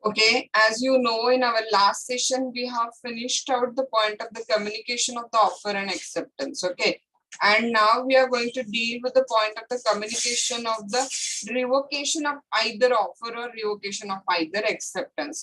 Okay, as you know, in our last session, we have finished out the point of the communication of the offer and acceptance. Okay, and now we are going to deal with the point of the communication of the revocation of either offer or revocation of either acceptance.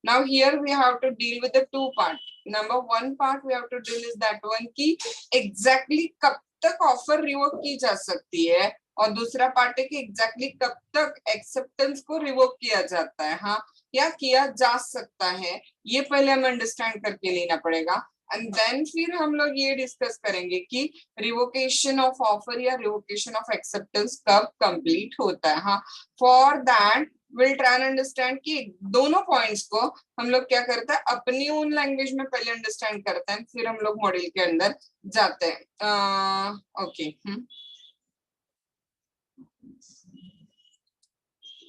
Now here we have to deal with the two part. Number one part we have to deal is that one की exactly कब तक offer revoke की जा सकती है, और दूसरा part है कि exactly कब तक acceptance को revoke किया जाता है, हाँ, या किया जा सकता है, ये पहले हमें अंडरस्टैंड करके लेना पड़ेगा। एंड देन फिर हम लोग ये डिस्कस करेंगे कि रिवोकेशन ऑफ ऑफर या रिवोकेशन ऑफ एक्सेप्टेंस कब कंप्लीट होता है। हाँ, for that will try and understand कि दोनों पॉइंट्स को हम लोग क्या करते हैं, अपनी ओन लैंग्वेज में पहले अंडरस्टैंड करते हैं, फिर हम लोग मॉड्यूल के अंदर जाते हैं। Okay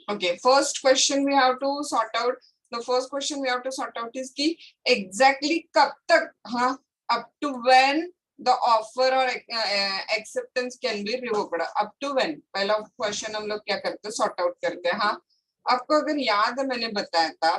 Okay, first question we have to sort out. The first question we have to sort out is कि exactly कब तक, हाँ, up to when the offer or acceptance can be revoked. Up to when, पहला question हम लोग क्या करते हैं, sort out करते हैं। हाँ, आपको अगर याद है मैंने बताया था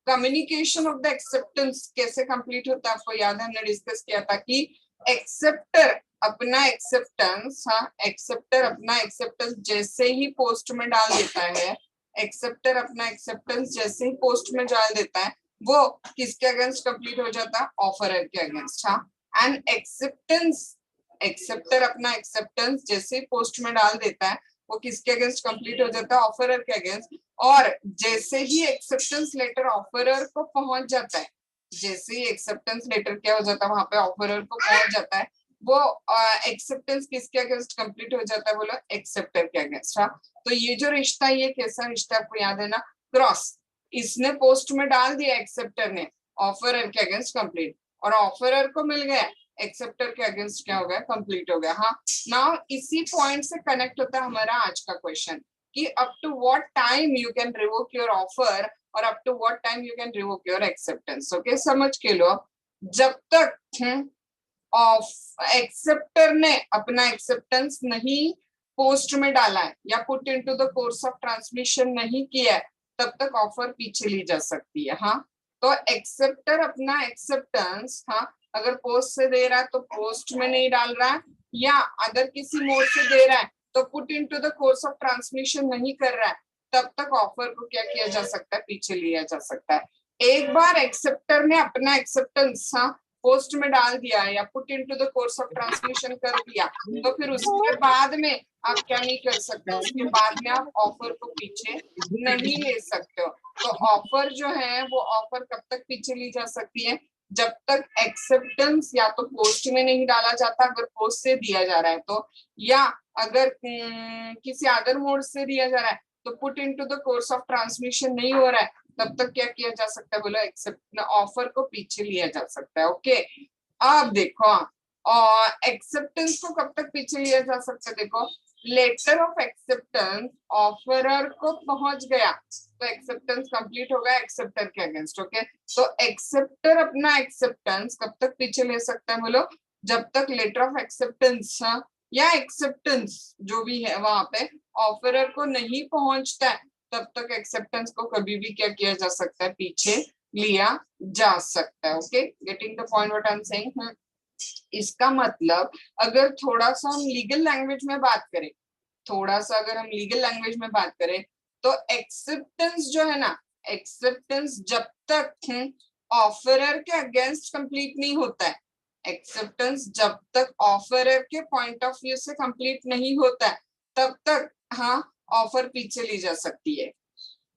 कम्युनिकेशन ऑफ द एक्सेप्टेंस कैसे कंप्लीट होता है, आपको याद है हमने डिस्कस किया था कि एक्सेप्टर अपना एक्सेप्टेंस, हाँ, एक्सेप्टर अपना एक्सेप्टेंस जैसे ही पोस्ट में डाल देता है, एक्सेप्टर अपना एक्सेप्टेंस जैसे ही पोस्ट में डाल देता है, वो किसके अगेंस्ट कंप्लीट हो जाता है, ऑफरर के अगेंस्ट। हाँ, एंड एक्सेप्टेंस, एक्सेप्टर अपना एक्सेप्टेंस जैसे ही पोस्ट में डाल देता है, वो किसके अगेंस्ट कंप्लीट हो जाता है, ऑफरर के अगेंस्ट। और जैसे ही एक्सेप्टेंस लेटर ऑफरर को पहुंच जाता है, जैसे ही एक्सेप्टेंस लेटर क्या हो जाता है, वहां पे ऑफरर को पहुंच जाता है, वो एक्सेप्टेंस किसके अगेंस्ट कंप्लीट हो जाता है, बोलो एक्सेप्टर के अगेंस्ट। हाँ, तो ये जो रिश्ता, ये कैसा रिश्ता आपको याद है ना, क्रॉस, इसने पोस्ट में डाल दिया एक्सेप्टर ने, ऑफरर के अगेंस्ट कंप्लीट, और ऑफरर को मिल गया, एक्सेप्टर के अगेंस्ट क्या हो गया, कंप्लीट हो गया। हाँ, नाउ इसी पॉइंट से कनेक्ट होता है हमारा आज का क्वेश्चन कि up to what time you can revoke your offer और up to what time you can revoke your acceptance. Okay, समझ के लो, जब तक एक्सेप्टर ने अपना एक्सेप्टेंस नहीं पोस्ट में डाला है या put into the course of transmission नहीं किया है, तब तक ऑफर पीछे ली जा सकती है। हाँ, तो एक्सेप्टर अपना एक्सेप्टेंस, हाँ, अगर पोस्ट से दे रहा है तो पोस्ट में नहीं डाल रहा है, या अगर किसी मोड से दे रहा है तो put into the course of transmission नहीं कर रहा है, तब तक ऑफर को क्या किया जा सकता है, पीछे लिया जा सकता है। एक बार एक्सेप्टर ने अपना एक्सेप्टेंस, हाँ, पोस्ट में डाल दिया या put into the course of transmission कर दिया, तो फिर उसके बाद में आप क्या नहीं कर सकते, उसके बाद में आप ऑफर को पीछे नहीं ले सकते हो। तो ऑफर जो है वो ऑफर कब तक पीछे ली जा सकती है, जब तक एक्सेप्टेंस या तो पोस्ट में नहीं डाला जाता, अगर पोस्ट से दिया जा रहा है तो, या अगर किसी अदर मोड से दिया जा रहा है तो put into the course of transmission नहीं हो रहा है, तब तक क्या किया जा सकता है, बोलो एक्सेप्ट ऑफर को पीछे लिया जा सकता है। ओके, अब देखो, और एक्सेप्टेंस को कब तक पीछे लिया जा सकता है, देखो लेटर ऑफ एक्सेप्टेंस ऑफरर को पहुंच गया तो एक्सेप्टेंस कंप्लीट होगा एक्सेप्टर के अगेंस्ट। ओके, तो एक्सेप्टर अपना एक्सेप्टेंस कब तक पीछे ले सकता है, बोलो जब तक लेटर ऑफ एक्सेप्टेंस या एक्सेप्टेंस जो भी है वहां पे ऑफरर को नहीं पहुंचता है, तब तक एक्सेप्टेंस को कभी भी क्या किया जा सकता है, पीछे लिया जा सकता है। Okay, getting the point what I am saying. इसका मतलब अगर थोड़ा सा हम लीगल लैंग्वेज में बात करें, थोड़ा सा अगर हम लीगल लैंग्वेज में बात करें, तो एक्सेप्टेंस जो है ना, एक्सेप्टेंस जब तक ऑफरर के अगेंस्ट कंप्लीट नहीं होता है, एक्सेप्टेंस जब तक ऑफरर के पॉइंट ऑफ व्यू से कंप्लीट नहीं होता है, तब तक, हाँ, ऑफर पीछे ली जा सकती है।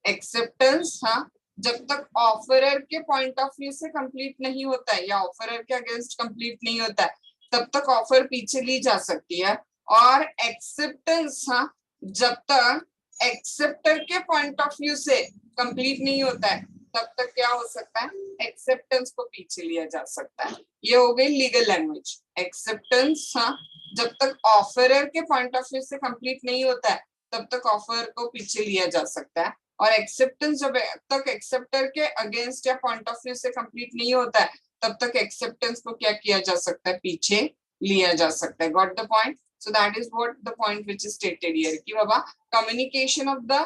एक्सेप्टेंस, हाँ, जब तक ऑफरर के पॉइंट ऑफ व्यू से कंप्लीट नहीं होता है या ऑफरर के अगेंस्ट कंप्लीट नहीं होता है, तब तक ऑफर पीछे ली जा सकती है। और एक्सेप्टेंस, हाँ, जब तक एक्सेप्टर के पॉइंट ऑफ व्यू से कंप्लीट नहीं होता है, तब तक क्या हो सकता है, एक्सेप्टेंस को पीछे लिया जा सकता है। ये हो गई लीगल लैंग्वेज। एक्सेप्टेंस, हाँ, जब तक ऑफरर के पॉइंट ऑफ व्यू से कंप्लीट नहीं होता है, तब तक ऑफर को पीछे लिया जा सकता है। और एक्सेप्टेंस जब तक एक्सेप्टर के अगेंस्ट या पॉइंट ऑफ व्यू से कंप्लीट नहीं होता है, तब तक एक्सेप्टेंस को क्या किया जा सकता है, पीछे लिया जा सकता है। Got the point? So that is what the point which is stated here कि बाबा कम्युनिकेशन ऑफ द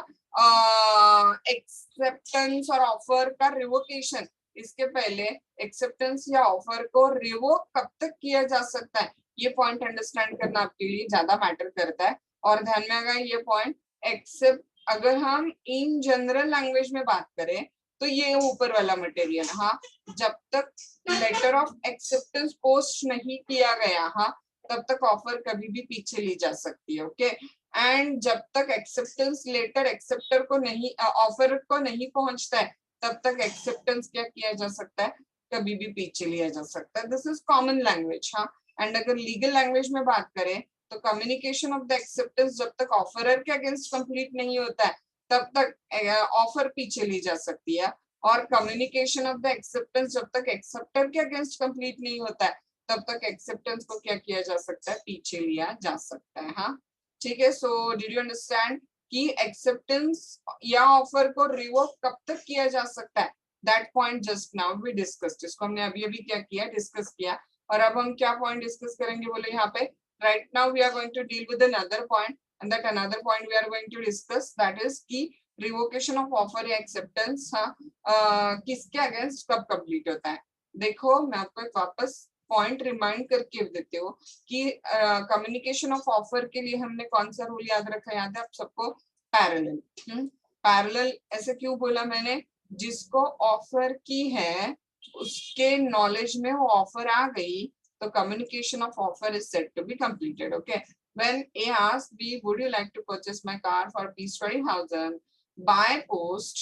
एक्सेप्टेंस और ऑफर का रिवोकेशन, इसके पहले एक्सेप्टेंस या ऑफर को रिवोक कब तक किया जा सकता है, ये पॉइंट अंडरस्टैंड करना आपके लिए ज्यादा मैटर करता है। और ध्यान में आएगा ये पॉइंट, एक्सेप्ट अगर हम इन जनरल लैंग्वेज में बात करें तो ये ऊपर वाला मटेरियल, हाँ, जब तक लेटर ऑफ एक्सेप्टेंस पोस्ट नहीं किया गया, हाँ, तब तक ऑफर कभी भी पीछे ली जा सकती है। ओके, एंड जब तक एक्सेप्टेंस लेटर एक्सेप्टर को नहीं, ऑफर को नहीं पहुंचता है, तब तक एक्सेप्टेंस क्या किया जा सकता है, कभी भी पीछे लिया जा सकता है। दिस इज कॉमन लैंग्वेज, हाँ। एंड अगर लीगल लैंग्वेज में बात करें तो कम्युनिकेशन ऑफ द एक्सेप्टेंस जब तक ऑफरर के अगेंस्ट कंप्लीट नहीं होता है, तब तक ऑफर पीछे ली जा सकती है। और कम्युनिकेशन ऑफ द एक्सेप्टेंस जब तक एक्सेप्टर के अगेंस्ट कंप्लीट नहीं होता है, तब तक एक्सेप्टेंस को क्या किया जा सकता है, पीछे लिया जा सकता है, हाँ। ठीक है, सो डिड यू अंडरस्टैंड कि एक्सेप्टेंस या ऑफर को रिवोक कब तक किया जा सकता है, that point just now we discussed, इसको हमने अभी अभी क्या किया, डिस्कस किया। और अब हम क्या पॉइंट डिस्कस करेंगे बोले यहाँ पे, right now we are going to deal with another point, and that another point we are going to discuss, that is कि revocation of offer या acceptance, हाँ, किसके अगेंस्ट कब कंप्लीट होता है। देखो मैं आपको एक वापस पॉइंट रिमाइंड करके देती हूँ कि कम्युनिकेशन ऑफ ऑफर के लिए हमने कौन सा रूल याद रखा, याद है आप सबको, पैरेलल। पैरेलल ऐसे क्यों बोला मैंने, जिसको ऑफर की है उसके नॉलेज में वो ऑफर आ गई, the communication of offer is said to be completed. Okay, when A asks B, would you like to purchase my car for ₹20,000 by post,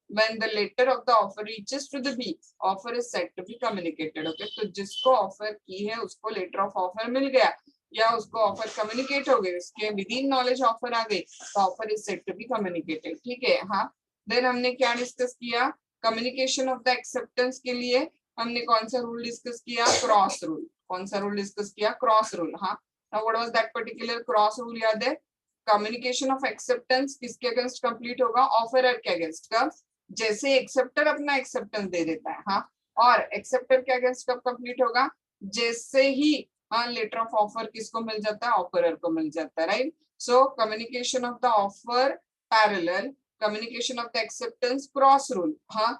when the letter of the offer reaches to the B, offer is said to be communicated. Okay, तो जिसको offer की है उसको letter of offer मिल गया या उसको offer communicate हो गई, उसके विद इन नॉलेज ऑफर आ गई, तो offer is said to be communicated. ठीक है, हाँ। देन हमने क्या डिस्कस किया, कम्युनिकेशन ऑफ द एक्सेप्टेंस के लिए हमने कौन सा रूल डिस्कस किया, क्रॉस रूल। कौन सा रूल डिस्कस किया, क्रॉस रूल, हाँ। Now what was that particular cross rule, याद है, कम्युनिकेशन ऑफ एक्सेप्टेंस किसके अगेंस्ट कंप्लीट होगा, ऑफरर के अगेंस्ट। कब, जैसे एक्सेप्टर अपना एक्सेप्टेंस दे देता है, हाँ, और एक्सेप्टर के अगेंस्ट कब कंप्लीट होगा, जैसे ही, हाँ, लेटर ऑफ ऑफर किसको मिल जाता है, ऑफरर को मिल जाता है, right. So communication of the offer parallel, communication of the acceptance cross rule, हाँ।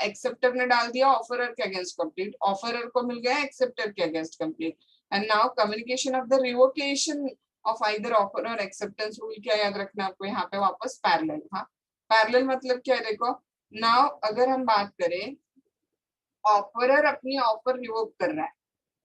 एक्सेप्टर ने डाल दिया ऑफरर के अगेंस्ट कंप्लीट, ऑफरर को मिल गया एक्सेप्टर के against complete. And now communication of the revocation of either offer और एक्सेप्टेंस रूल, क्या याद रखना आपको यहाँ पे वापस, पैरेलल, हाँ। पैरेलल मतलब क्या है, देखो नाउ अगर हम बात करें, ऑफरर अपनी ऑफर रिवोक कर रहा है,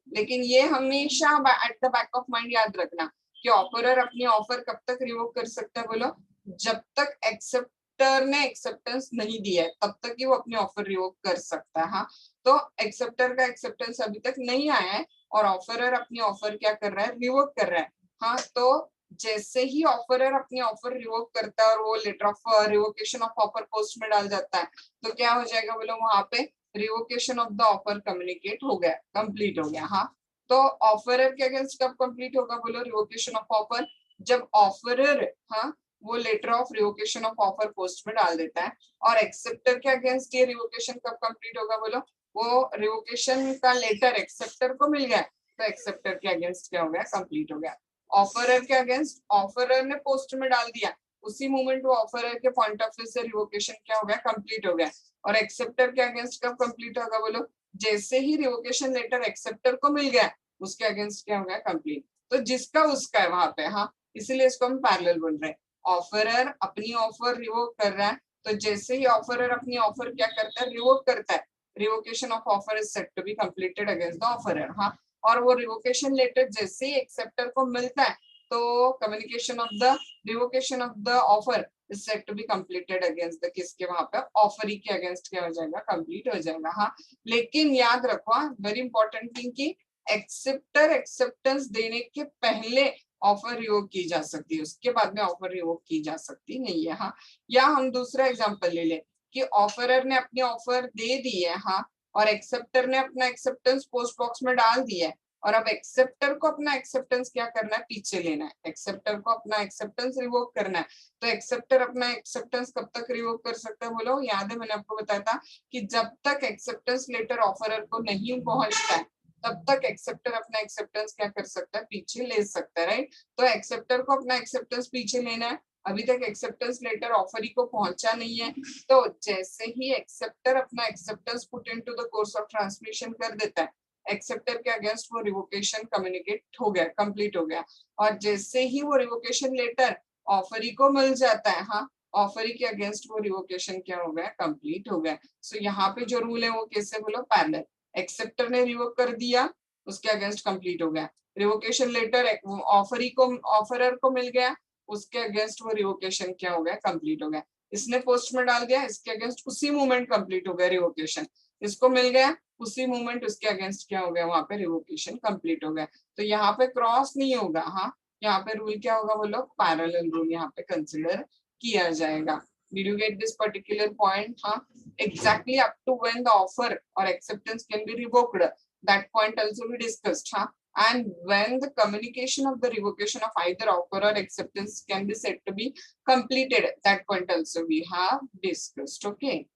लेकिन ये हमेशा at the back of mind याद रखना कि ऑफरर अपनी ऑफर कब तक रिवोक कर सकता है, बोलो, जब तक एक्सेप्टर ने एक्सेप्टेंस नहीं दिया है तब तक ही वो अपनी ऑफर रिवोक कर सकता है, हाँ। तो एक्सेप्टर का एक्सेप्टेंस अभी तक नहीं आया है और ऑफरर अपनी ऑफर क्या कर रहा है, रिवोक कर रहा है, हाँ। तो जैसे ही ऑफरर अपनी ऑफर रिवोक करता है और वो letter of revocation of offer post में डाल जाता है, तो क्या हो जाएगा बोलो, वहां पे revocation of the offer communicate हो गया, कंप्लीट हो गया, हाँ। तो ऑफरर के अगेंस्ट कब कंप्लीट होगा बोलो, रिवोकेशन ऑफ ऑफर, जब ऑफरर, हाँ, वो letter of revocation of offer post में डाल देता है। और एक्सेप्टर के अगेंस्ट ये रिवोकेशन कब कंप्लीट होगा बोलो, वो रिवोकेशन का लेटर एक्सेप्टर को मिल गया, तो एक्सेप्टर के अगेंस्ट क्या हो गया, कंप्लीट हो गया। ऑफरर के अगेंस्ट ऑफरर ने पोस्ट में डाल दिया, उसी मोमेंट वो ऑफरर के पॉइंट ऑफ व्यू से रिवोकेशन क्या हो गया, कंप्लीट हो गया। और एक्सेप्टर के अगेंस्ट कब कंप्लीट होगा बोलो, जैसे ही रिवोकेशन लेटर एक्सेप्टर को मिल गया, उसके अगेंस्ट क्या हो गया, कंप्लीट। तो जिसका उसका है वहां पे, हाँ, इसीलिए इसको हम पैरेलल बोल रहे हैं। ऑफरर अपनी ऑफर रिवोक कर रहा है, तो जैसे ही ऑफरर अपनी ऑफर क्या करता है, रिवोक करता है, revocation of offer is said to be completed against the offeror, हाँ। और वो रिवोकेशन लेटर जैसे ही एक्सेप्टर को मिलता है, तो communication of the revocation of the offer is said to be completed against the, किसके वहां पे, ऑफरी के अगेंस्ट क्या हो जाएगा, कंप्लीट हो जाएगा, हाँ। लेकिन याद रखो, वेरी इंपॉर्टेंट थिंग कि एक्सेप्टर एक्सेप्टेंस देने के पहले ऑफर रिवोक की जा सकती है, उसके बाद में ऑफर रिवोक की जा सकती नहीं है, हाँ। या हम दूसरा एग्जांपल ले लें कि ऑफरर ने अपनी ऑफर दे दी है, हाँ, और एक्सेप्टर ने अपना एक्सेप्टेंस पोस्ट बॉक्स में डाल दिया है, और अब एक्सेप्टर को अपना एक्सेप्टेंस क्या करना है, पीछे लेना है, एक्सेप्टर को अपना एक्सेप्टेंस रिवोक करना है। तो एक्सेप्टर अपना एक्सेप्टेंस कब तक रिवोक कर सकता है बोलो, याद है मैंने आपको बताया था कि जब तक एक्सेप्टेंस लेटर ऑफरर को नहीं पहुंचता है, तब तक एक्सेप्टर अपना एक्सेप्टेंस क्या कर सकता है, पीछे ले सकता है, राइट। तो एक्सेप्टर को अपना एक्सेप्टेंस पीछे लेना है, अभी तक एक्सेप्टेंस लेटर ऑफरी को पहुंचा नहीं है, तो जैसे ही एक्सेप्टर अपना acceptance put into the course of transmission कर देता है, एक्सेप्टर के अगेंस्ट वो रिवोकेशन कम्युनिकेट हो गया, कंप्लीट हो गया। और जैसे ही वो रिवोकेशन लेटर ऑफरी को मिल जाता है, हाँ, ऑफरी के अगेंस्ट वो रिवोकेशन क्या हो गया, कंप्लीट हो गया। सो यहाँ पे जो रूल है वो कैसे बोलो, पैरेलल। एक्सेप्टर ने रिवोक कर दिया, उसके अगेंस्ट कंप्लीट हो गया। रिवोकेशन लेटर ऑफरी को, ऑफरर को मिल गया, उसके अगेंस्ट वो रिवोकेशन क्या हो गया, कंप्लीट हो गया। इसने पोस्ट में डाल दिया, इसके अगेंस्ट उसी मोमेंट कंप्लीट हो गया रिवोकेशन। इसको मिल गया, उसी मोमेंट उसके अगेंस्ट क्या हो गया, वहां पे रिवोकेशन कंप्लीट हो गया। तो यहाँ पे क्रॉस नहीं होगा, हाँ, यहाँ पे रूल क्या होगा बोलो, पैरेलल रूल यहाँ पे कंसिडर किया जाएगा। Did you get this particular point? हाँ, exactly up to when the offer or acceptance can be revoked, that point also we discussed, हाँ, and when the communication of the revocation of either offer or acceptance can be said to be completed, that point also we have discussed. Okay.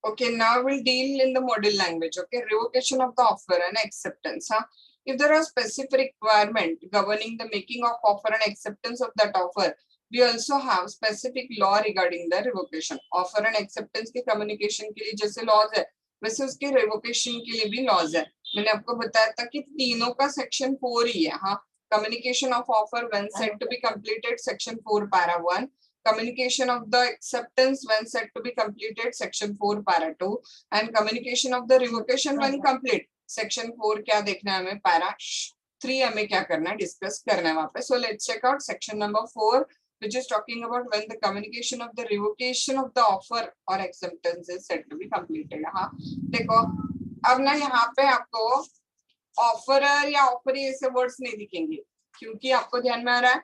Okay, now we'll deal in the model language. Okay, revocation of the offer and acceptance. Huh? If there are specific requirement governing the making of offer and acceptance of that offer, we also have specific law regarding the revocation. Offer and acceptance के communication के लिए जैसे laws है, वैसे उसके revocation के लिए भी laws है। मैंने आपको बताया था कि तीनों का section 4 ही है, हाँ। Communication of offer when said to be completed, section 4 para 1. Communication of the acceptance when said to be completed, section 4 para 2, and communication of the revocation when complete, section 4 क्या देखना है हमें, para 3 हमें क्या करना है, डिस्कस करना है वहां पे। So let's check out section number 4, which is talking about when the communication of the revocation of the offer or acceptance is said to be completed। हाँ, देखो अब ना यहाँ पे आपको ऑफरर या ऑफरी ऐसे वर्ड्स नहीं दिखेंगे, क्योंकि आपको ध्यान में आ रहा है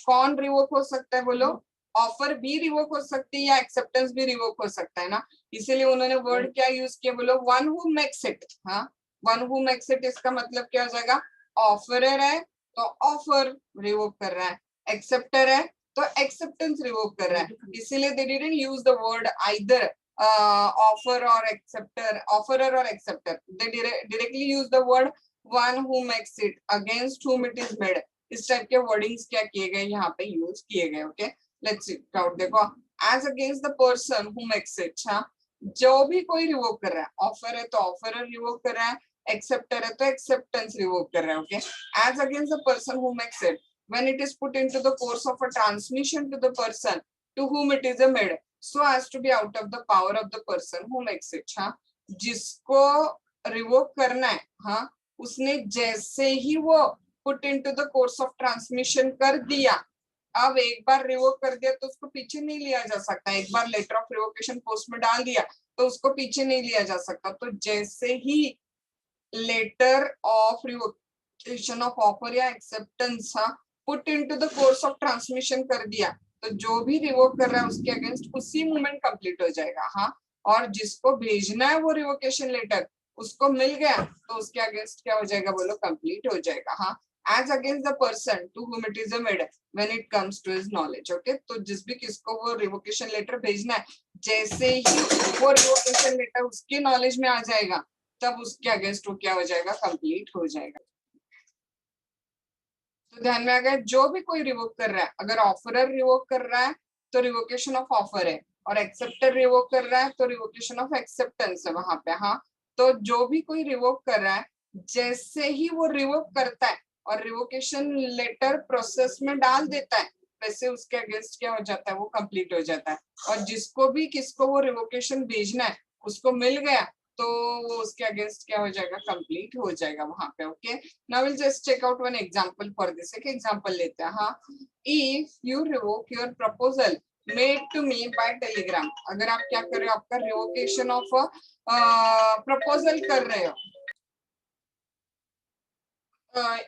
कौन रिवोक हो सकता है बोलो, ऑफर भी रिवोक हो सकती है या एक्सेप्टेंस भी रिवोक हो सकता है ना, इसीलिए उन्होंने वर्ड क्या यूज किया बोलो, वन हु मेक्स इट। हाँ, वन हु मेक्स इट, इसका मतलब क्या हो जाएगा, ऑफरर है तो ऑफर रिवोक कर रहा है, एक्सेप्टर है तो एक्सेप्टेंस रिवोक कर रहा है, इसीलिए they didn't use the word either offer और एक्सेप्टर, ऑफरर और acceptor, they directly use the word one who makes it against whom it is made। इस टाइप के वर्डिंग्स क्या किए गए, यहाँ पे यूज किए गए। Okay, let's check out. देखो, as against the person who makes it, हाँ, जो भी कोई रिवोक कर रहा है, ऑफर है तो ऑफरर रिवोक कर रहा है, एक्सेप्टर है तो एक्सेप्टेंस रिवोक कर रहा है। Okay, as against the person who makes it when it is put into the course of a transmission to the person to whom it is made so as to be out of the power of the person who makes it। हाँ, जिसको revoke करना है, हाँ, उसने जैसे ही वो put into the course of transmission कर दिया, अब एक बार रिवोक कर दिया तो उसको पीछे नहीं लिया जा सकता, एक बार लेटर ऑफ रिवोकेशन पोस्ट में डाल दिया तो उसको पीछे नहीं लिया जा सकता। तो जैसे ही letter of revocation of offer या एक्सेप्टेंस, हाँ, put into the course of transmission कर दिया, तो जो भी रिवोक कर रहा है उसके अगेंस्ट उसी मोमेंट कंप्लीट हो जाएगा। हाँ, और जिसको भेजना है वो रिवोकेशन लेटर उसको मिल गया तो उसके अगेंस्ट क्या हो जाएगा बोलो, कंप्लीट हो जाएगा। हाँ, as against the person to whom it is made when it comes to his knowledge। okay, तो जिस भी किसको वो रिवोकेशन लेटर भेजना है, जैसे ही वो रिवोकेशन लेटर उसके नॉलेज में आ जाएगा तब उसके अगेंस्ट वो क्या हो जाएगा, कंप्लीट हो जाएगा। तो ध्यान में आ गया, जो भी कोई रिवोक कर रहा है, अगर ऑफरर रिवोक कर रहा है तो रिवोकेशन ऑफ ऑफर है, और एक्सेप्टर रिवोक कर रहा है तो रिवोकेशन ऑफ एक्सेप्टेंस है वहां पे। हाँ, तो जो भी कोई रिवोक कर रहा है, जैसे ही वो रिवोक करता है और रिवोकेशन लेटर प्रोसेस में डाल देता है, वैसे उसके अगेंस्ट क्या हो जाता है, वो कंप्लीट हो जाता है। और जिसको भी किसको वो रिवोकेशन भेजना है उसको मिल गया तो वो उसके अगेंस्ट क्या हो जाएगा, कंप्लीट हो जाएगा वहां पे। Okay, now will just check out one example for this. एक एग्जांपल लेते हैं। हाँ, if you revoke your proposal made to me by telegram, अगर आप क्या कर रहे हो, आपका रिवोकेशन ऑफ प्रपोजल कर रहे हो,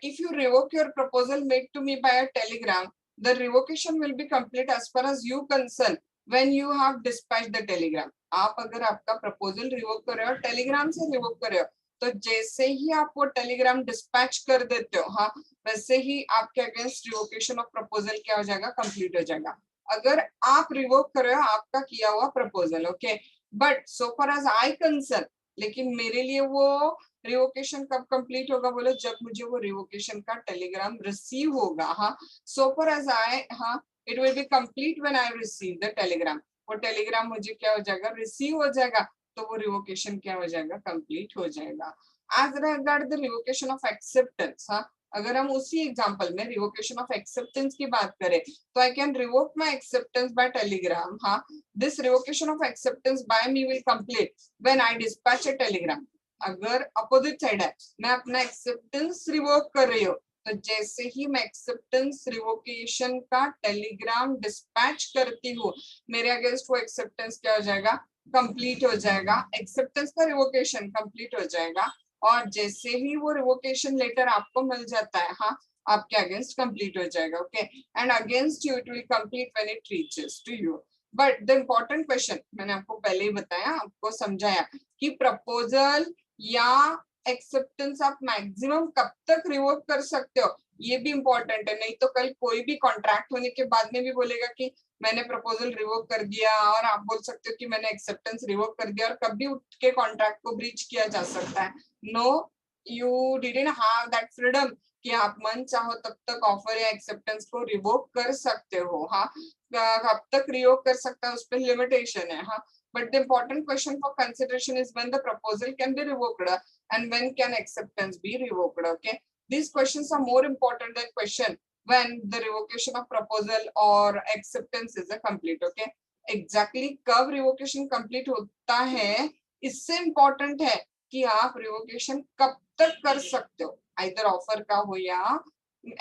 if you revoke your proposal made to me by a telegram, the revocation will be complete as far as you concern when you have dispatched the telegram। आप अगर आपका प्रपोजल रिवोक कर रहे हो, Telegram से रिवोक कर रहे हो, तो जैसे ही आप वो टेलीग्राम डिस्पैच कर देते हो, हाँ, वैसे ही आपके अगेंस्ट रिवोकेशन ऑफ प्रपोजल क्या हो जाएगा, कंप्लीट हो जाएगा। अगर आप रिवोक कर रहे हो आपका किया हुआ proposal, okay, but so far as I concern, लेकिन मेरे लिए वो रिवोकेशन कब कंप्लीट होगा बोलो, जब मुझे वो रिवोकेशन का टेलीग्राम रिसीव होगा। हाँ, सो फॉर एज आई, हाँ, it will be complete when I receive the Telegram. वो टेलीग्राम मुझे क्या हो जाएगा, रिसीव हो जाएगा, तो वो रिवोकेशन क्या हो जाएगा, कंप्लीट हो जाएगा। As regard the revocation of acceptance, हाँ, अगर हम उसी एग्जांपल में रिवोकेशन ऑफ एक्सेप्टेंस की बात करें, तो I can revoke my acceptance by telegram. हाँ, this revocation of acceptance by me will complete when I dispatch a telegram. अगर अपोजिट साइड है, मैं अपना एक्सेप्टेंस रिवोक कर रही हूँ, तो जैसे ही मैं एक्सेप्टेंस रिवोकेशन का टेलीग्राम डिस्पैच करती हूँ, मेरे अगेंस्ट वो एक्सेप्टेंस क्या हो जाएगा, कंप्लीट हो जाएगा, एक्सेप्टेंस का रिवोकेशन कंप्लीट हो जाएगा। और जैसे ही वो रिवोकेशन लेटर आपको मिल जाता है, हाँ, आपके अगेंस्ट कंप्लीट हो जाएगा। Okay, and against you it will complete when it reaches to you. But the important question, मैंने आपको पहले ही बताया, आपको समझाया कि प्रपोजल या एक्सेप्टेंस आप मैक्सिमम कब तक रिवोक कर सकते हो, ये भी इंपॉर्टेंट है। नहीं तो कल कोई भी कॉन्ट्रैक्ट होने के बाद में भी बोलेगा कि मैंने प्रपोजल रिवोक कर दिया, और आप बोल सकते हो कि मैंने एक्सेप्टेंस रिवोक कर दिया, और कभी उठ के कॉन्ट्रैक्ट को ब्रीच किया जा सकता है। No, you didn't have that freedom कि आप मन चाहो तब तक ऑफर या एक्सेप्टेंस को रिवोक कर सकते हो। हाँ, कब तक रिवोक कर सकता है उस पर लिमिटेशन है। हाँ, but the important question for consideration is when the proposal can be revoked and when can acceptance be revoked. Okay, these questions are more important than question when the revocation of proposal or acceptance is a complete. Okay, exactly कब revocation complete होता है, इससे important है कि आप revocation कब तक कर सकते हो, either ऑफर का हो या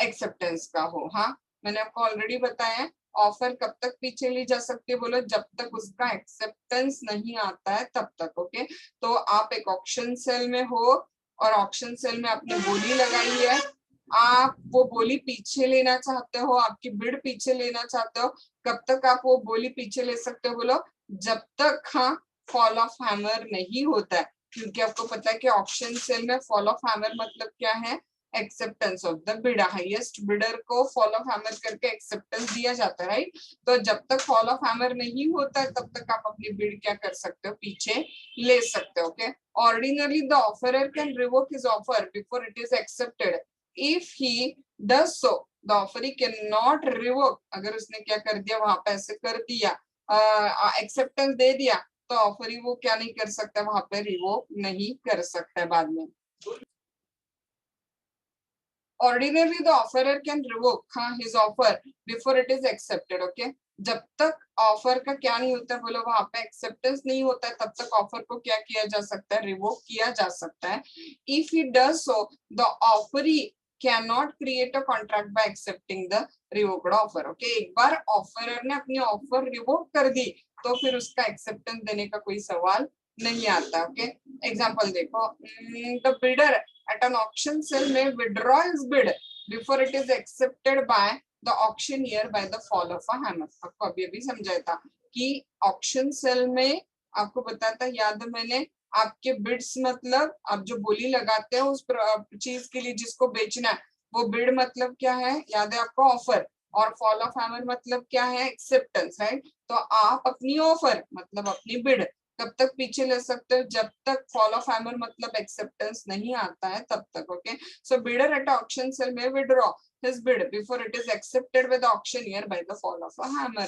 एक्सेप्टेंस का हो। हाँ, मैंने आपको ऑलरेडी बताया, ऑफर कब तक पीछे ली जा सकती है बोलो, जब तक उसका एक्सेप्टेंस नहीं आता है तब तक। ओके, तो आप एक ऑक्शन सेल में हो और ऑक्शन सेल में आपने बोली लगाई है, आप वो बोली पीछे लेना चाहते हो, आपकी बिड पीछे लेना चाहते हो, कब तक आप वो बोली पीछे ले सकते हो बोलो, जब तक, हाँ, फॉल ऑफ हैमर नहीं होता है। क्योंकि आपको पता है कि ऑक्शन सेल में फॉल ऑफ हैमर मतलब क्या है, acceptance of the bidder, highest bidder को फॉल ऑफ हैमर करके एक्सेप्टेंस दिया जाता है, राइट। तो जब तक फॉल ऑफ हैमर नहीं होता है तब तक आप अपनी बिड क्या कर सकते हो, पीछे ले सकते हो। Okay, ordinarily the offeror can revoke his offer before it is accepted if he does so, the offeree can not revoke, अगर उसने क्या कर दिया, वहां पे ऐसे कर दिया, एक्सेप्टेंस दे दिया, तो ऑफरी वो क्या नहीं कर सकता, वहां पे रिवोक नहीं कर सकता है बाद में। Ordinarily, the offerer can revoke his offer before it is accepted. Okay, जब तक ऑफर का क्या नहीं होता है बोलो, वहां पे एक्सेप्टेंस नहीं होता है, तब तक ऑफर को क्या किया जा सकता है, रिवोक किया जा सकता है। If he does so, the offeree can not create a contract by accepting the revoked offer. Okay, एक बार ऑफरर ने अपनी ऑफर रिवोक कर दी तो फिर उसका एक्सेप्टेंस देने का कोई सवाल नहीं आता। ओके, एग्जांपल देखो, the bidder at an auction sale may withdraw his bid before it is accepted by the auctioneer by the fall of a hammer। आपको अभी अभी समझाया था कि ऑक्शन सेल में आपको बताया था, याद है मैंने, आपके बिड्स मतलब आप जो बोली लगाते हो उस चीज के लिए जिसको बेचना है, वो बिड मतलब क्या है, याद है आपको, ऑफर, और फॉल ऑफ हैमर मतलब क्या है, एक्सेप्टेंस, राइट। तो आप अपनी ऑफर मतलब अपनी बिड कब तक पीछे ले सकते हो, जब तक फॉल ऑफ हैमर मतलब एक्सेप्टेंस नहीं आता है तब तक। ओके, सो बिडर एट ऑक्शन सेल में withdraw his bid before it is accepted by the auctioneer by the fall of a hammer.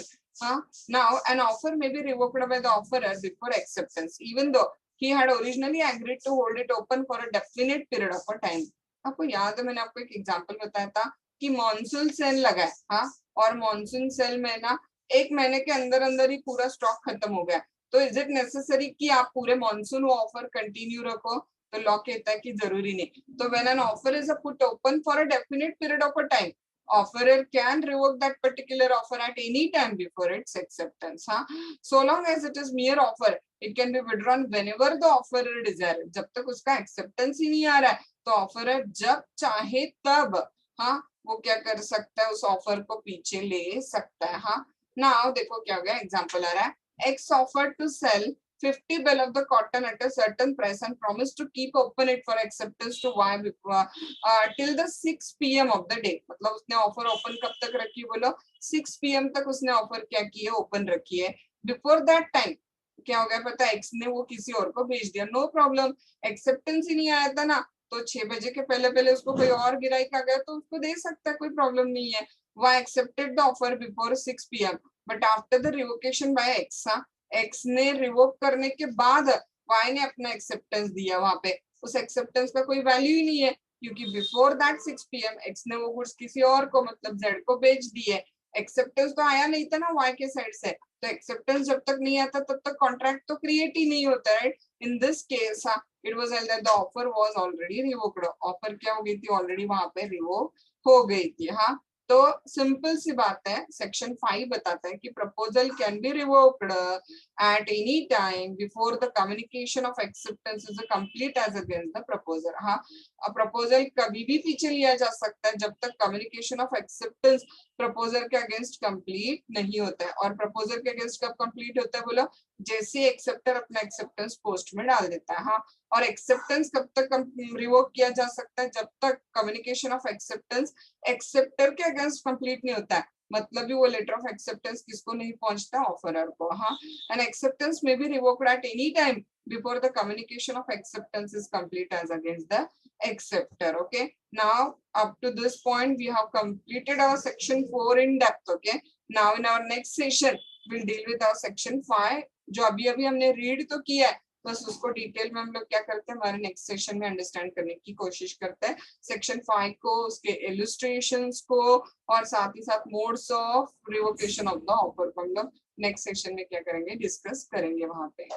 Now an offer may be revoked by the offerer before acceptance even though he had originally agreed to hold it open for a definite period of a time। आपको याद है मैंने आपको एक example बताया था कि monsoon cell लगा है, हाँ, और मॉनसून सेल में ना 1 महीने के अंदर अंदर ही पूरा स्टॉक खत्म हो गया, तो इज इट नेसेसरी कि आप पूरे मॉनसून वो ऑफर कंटिन्यू रखो, तो लॉ कहता है कि जरूरी नहीं। तो when an offer is put open for a definite period of a time, offerer can revoke that particular offer at any time before its acceptance। हाँ, so long as it is mere offer, it can be withdrawn whenever the offerer desire। जब तक उसका acceptance ही नहीं आ रहा है तो offeror जब चाहे तब, हाँ, वो क्या कर सकता है, उस ऑफर को पीछे ले सकता है। हाँ, नाउ देखो क्या हो गया, एग्जांपल आ रहा है, X offered to sell 50 bale of the cotton at a certain price and promised to keep open it for acceptance to Y till the 6 PM of the day। मतलब उसने ऑफर ओपन कब तक रखी बोलो, 6 PM तक उसने offer क्या की है, ओपन रखी है। बिफोर दैट टाइम क्या हो गया पता है, एक्स ने वो किसी और को भेज दिया, नो प्रॉब्लम, एक्सेप्टेंस ही नहीं आया था ना, तो 6 बजे के पहले पहले उसको कोई और गिराइक आ गया तो उसको दे सकता है, कोई प्रॉब्लम नहीं है। वह accepted the offer before 6 PM but after the revocation by X, X ने रिवोक करने के बाद वाई ने अपना एक्सेप्टेंस दिया, वहां पे उस एक्सेप्टेंस का कोई वैल्यू ही नहीं है, क्योंकि बिफोर दैट 6 PM एक्स ने वो गुड्स किसी और को मतलब जेड को बेच दिए, एक्सेप्टेंस तो आया नहीं था ना वाई के साइड से, तो एक्सेप्टेंस जब तक नहीं आता तब तक कॉन्ट्रैक्ट तो क्रिएट ही नहीं होता, right. In this case it was held that the offer was already revoked, offer क्या हो गई थी, ऑलरेडी वहां पे रिवोक हो गई थी। हाँ, तो सिंपल सी बात है, सेक्शन 5 बताता है कि proposal can be revoked at any time before the communication of acceptance is complete as against the proposer। हाँ, प्रपोजल कभी भी पीछे लिया जा सकता है जब तक कम्युनिकेशन ऑफ एक्सेप्टेंस प्रपोजल के अगेंस्ट कंप्लीट नहीं होता है, और प्रपोजल के अगेंस्ट कब कंप्लीट होता है बोलो, जैसे एक्सेप्टर अपना एक्सेप्टेंस पोस्ट में डाल देता है। हाँ, और एक्सेप्टेंस कब तक रिवोक किया जा सकता है, जब तक कम्युनिकेशन ऑफ एक्सेप्टेंस एक्सेप्टर के अगेंस्ट कंप्लीट नहीं होता है, मतलब भी वो लेटर ऑफ एक्सेप्टेंस किसको नहीं पहुंचता, ऑफरर को। हाँ, एंड एक्सेप्टेंस में भी revoked at any time before the communication of acceptance is complete as against the acceptor। Okay, now up to this point we have completed our section 4 in depth। Okay, now in our next session we'll deal with our section 5 जो अभी अभी हमने read तो किया है, बस उसको detail में हम लोग क्या करते हैं, हमारे नेक्स्ट सेशन में अंडरस्टैंड करने की कोशिश करते हैं सेक्शन 5 को, उसके इलस्ट्रेशंस को, और साथ ही साथ modes of revocation of the offer को हम लोग नेक्स्ट सेशन में क्या करेंगे, डिस्कस करेंगे वहां पे।